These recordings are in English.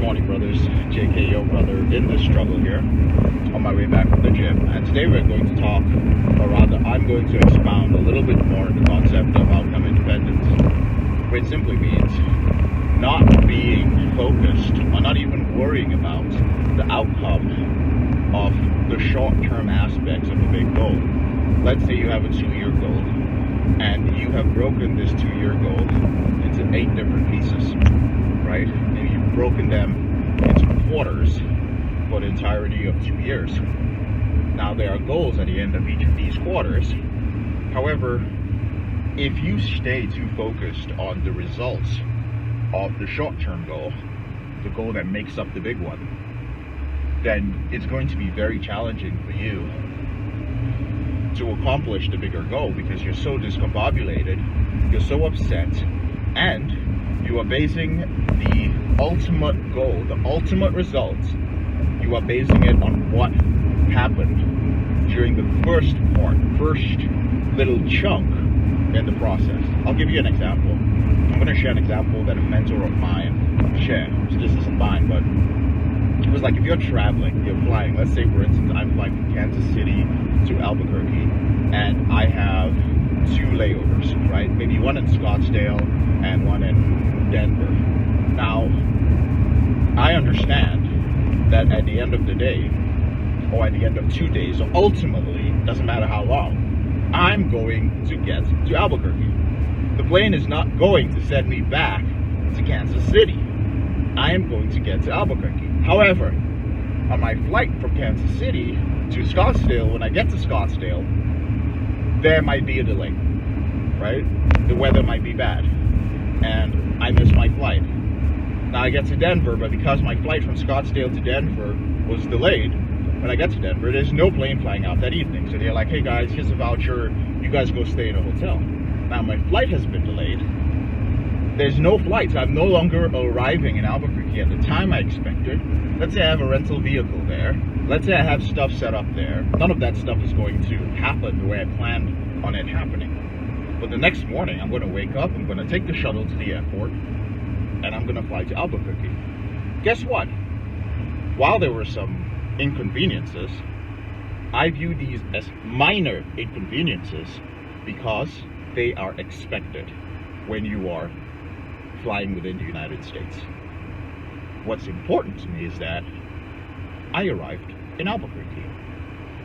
morning, brothers. JK, yo, brother, in this struggle here, on my way back from the gym. And today we're going to talk, or rather, I'm going to expound a little bit more on the concept of outcome independence, which simply means not being focused, or not even worrying about the outcome of the short-term aspects of a big goal. Let's say you have a 2-year goal, and you have broken this 2-year goal into 8 different pieces, right? And you've broken them into quarters for the entirety of 2 years. Now, there are goals at the end of each of these quarters. However, if you stay too focused on the results of the short-term goal, the goal that makes up the big one, then it's going to be very challenging for you to accomplish the bigger goal, because you're so discombobulated, you're so upset, and you are basing the ultimate goal, the ultimate results, you are basing it on what happened during the first little chunk in the process. I'll give you an example. I'm going to share an example that a mentor of mine shared. So this isn't mine, but it was like, if you're traveling, you're flying, let's say for instance I'm flying from Kansas City to Albuquerque, and I have 2 layovers, right? Maybe one in Scottsdale and one in Denver. Now, I understand that at the end of the day, or at the end of 2 days, or ultimately, doesn't matter how long, I'm going to get to Albuquerque. The plane is not going to send me back to Kansas City. I am going to get to Albuquerque. However, on my flight from Kansas City to Scottsdale, when I get to Scottsdale, there might be a delay, right? The weather might be bad, and I miss my flight. Now I get to Denver, but because my flight from Scottsdale to Denver was delayed, when I get to Denver, there's no plane flying out that evening. So they're like, hey guys, here's a voucher, you guys go stay in a hotel. Now my flight has been delayed. There's no flights. I'm no longer arriving in Albuquerque at the time I expected. Let's say I have a rental vehicle there. Let's say I have stuff set up there. None of that stuff is going to happen the way I planned on it happening. But the next morning, I'm going to wake up, I'm going to take the shuttle to the airport, and I'm going to fly to Albuquerque. Guess what? While there were some inconveniences, I view these as minor inconveniences because they are expected when you are flying within the United States. What's important to me is that I arrived in Albuquerque,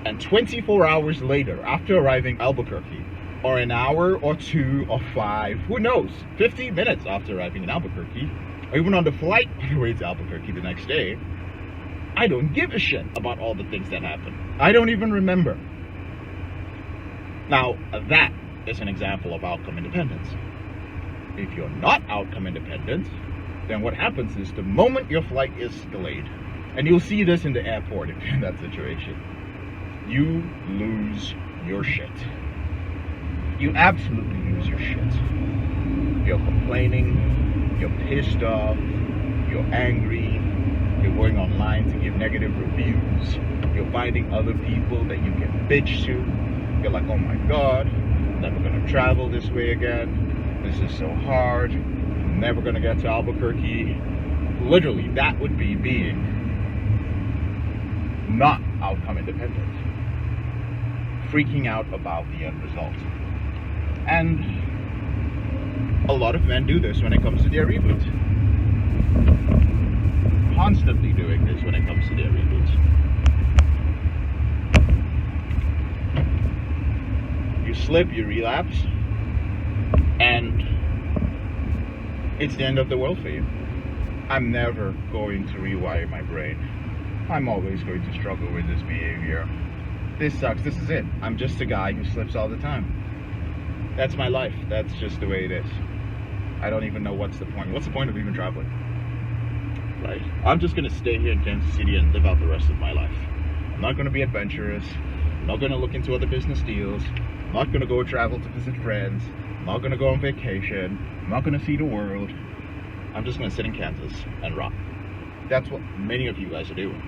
and 24 hours later, after arriving in Albuquerque, or an hour or 2 or 5, who knows, 15 minutes after arriving in Albuquerque, or even on the flight on the way to Albuquerque the next day, I don't give a shit about all the things that happened. I don't even remember. Now, that is an example of outcome independence. If you're not outcome independent, then what happens is the moment your flight is delayed, and you'll see this in the airport if you're in that situation, you lose your shit. You absolutely lose your shit. You're complaining, you're pissed off, you're angry, you're going online to give negative reviews, you're finding other people that you can bitch to. You're like, oh my god, I'm never gonna travel this way again. This is so hard. I'm never gonna get to Albuquerque. Literally, that would be being not outcome independent. Freaking out about the end result. And a lot of men do this when it comes to their reboots. Constantly doing this when it comes to their reboots. You slip, you relapse, and it's the end of the world for you. I'm never going to rewire my brain. I'm always going to struggle with this behavior. This sucks, this is it. I'm just a guy who slips all the time. That's my life. That's just the way it is. I don't even know what's the point. What's the point of even traveling? Right? I'm just gonna stay here in Kansas City and live out the rest of my life. I'm not gonna be adventurous. I'm not gonna look into other business deals. I'm not gonna go travel to visit friends. I'm not gonna go on vacation. I'm not gonna see the world. I'm just gonna sit in Kansas and rock. That's what many of you guys are doing.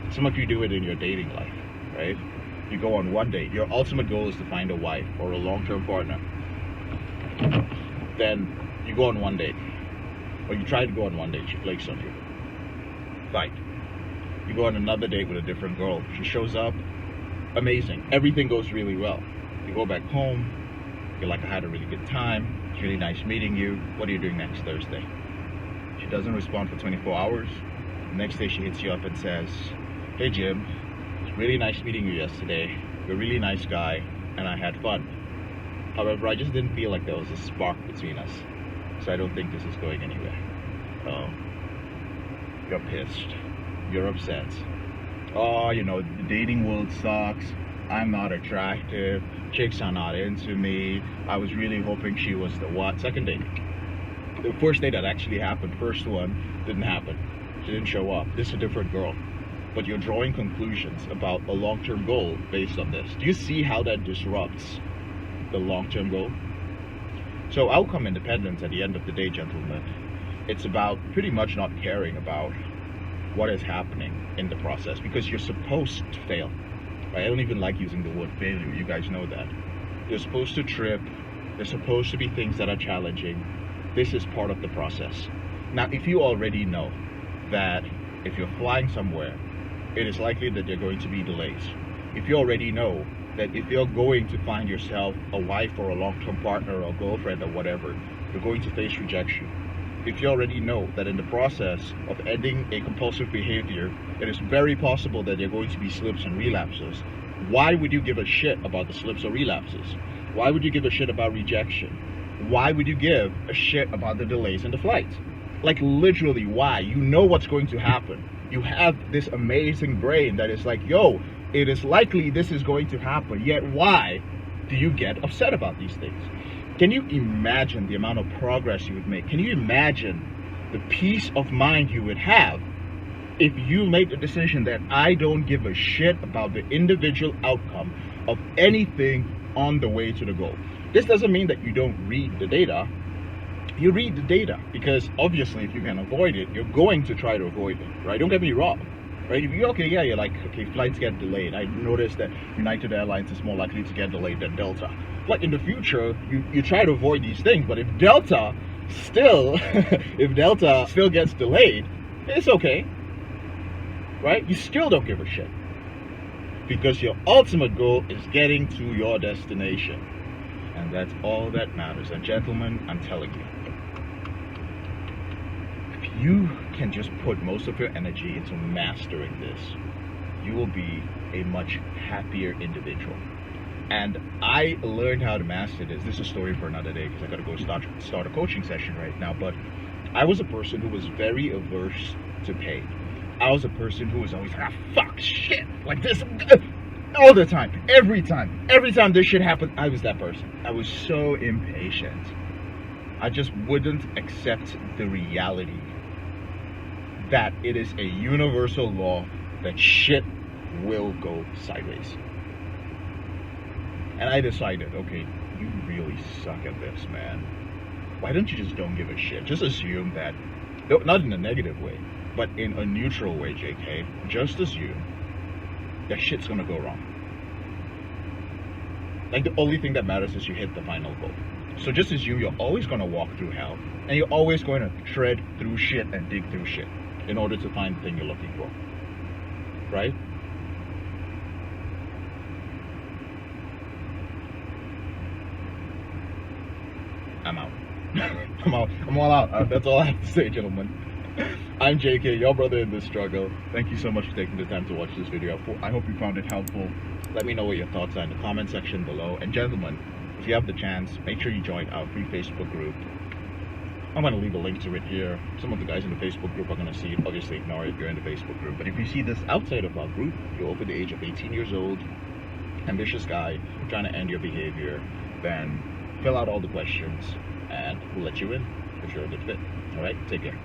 Some of you do it in your dating life, right? You go on one date. Your ultimate goal is to find a wife or a long-term partner. Then you go on one date, or you try to go on one date, she flakes on you. fight. You go on another date with a different girl. She shows up, amazing. Everything goes really well. You go back home, you're like, I had a really good time. It's really nice meeting you. What are you doing next Thursday? She doesn't respond for 24 hours. The next day she hits you up and says, hey Jim, it's really nice meeting you yesterday. You're a really nice guy and I had fun. However, I just didn't feel like there was a spark between us. So I don't think this is going anywhere. You're pissed. You're upset. Oh, you know, the dating world sucks. I'm not attractive. Chicks are not into me. I was really hoping she was the what? Second date. The first date that actually happened, first one, didn't happen. She didn't show up. This is a different girl. But you're drawing conclusions about a long-term goal based on this. Do you see how that disrupts the long-term goal? So outcome independence at the end of the day, gentlemen, it's about pretty much not caring about what is happening in the process, because you're supposed to fail. I don't even like using the word failure. You guys know that. You're supposed to trip. There's supposed to be things that are challenging. This is part of the process. Now, if you already know that if you're flying somewhere, it is likely that there are going to be delays. If you already know that if you're going to find yourself a wife or a long-term partner or girlfriend or whatever, you're going to face rejection. If you already know that in the process of ending a compulsive behavior, it is very possible that there are going to be slips and relapses, why would you give a shit about the slips or relapses? Why would you give a shit about rejection? Why would you give a shit about the delays in the flight? Like, literally, why? You know what's going to happen. You have this amazing brain that is like, yo, it is likely this is going to happen, yet why do you get upset about these things? Can you imagine the amount of progress you would make? Can you imagine the peace of mind you would have if you made the decision that I don't give a shit about the individual outcome of anything on the way to the goal? This doesn't mean that you don't read the data. You read the data because obviously if you can avoid it, you're going to try to avoid it, right? Don't get me wrong, right? If you're okay, yeah, you're like, okay, flights get delayed. I noticed that United Airlines is more likely to get delayed than Delta. Like in the future, you try to avoid these things, but if Delta still gets delayed, it's okay, right? You still don't give a shit because your ultimate goal is getting to your destination, and that's all that matters. And gentlemen, I'm telling you, if you can just put most of your energy into mastering this, you will be a much happier individual. And I learned how to master this. This is a story for another day because I gotta go start a coaching session right now. But I was a person who was very averse to pain. I was a person who was always like, fuck shit, like this all the time, every time this shit happened. I was that person. I was so impatient. I just wouldn't accept the reality that it is a universal law that shit will go sideways. And I decided, okay, you really suck at this, man. Why don't you just don't give a shit? Just assume that, not in a negative way, but in a neutral way, JK. Just assume that shit's gonna go wrong. Like, the only thing that matters is you hit the final goal. So just assume you're always gonna walk through hell, and you're always going to tread through shit and dig through shit in order to find the thing you're looking for. Right? I'm out. I'm all out. That's all I have to say, gentlemen. I'm JK, your brother in this struggle. Thank you so much for taking the time to watch this video. I hope you found it helpful. Let me know what your thoughts are in the comment section below. And gentlemen, if you have the chance, make sure you join our free Facebook group. I'm going to leave a link to it here. Some of the guys in the Facebook group are going to see it. Obviously, ignore it if you're in the Facebook group. But if you see this outside of our group, you're over the age of 18 years old, ambitious guy, trying to end your behavior, then fill out all the questions and we'll let you in if you're a good fit. All right, take care.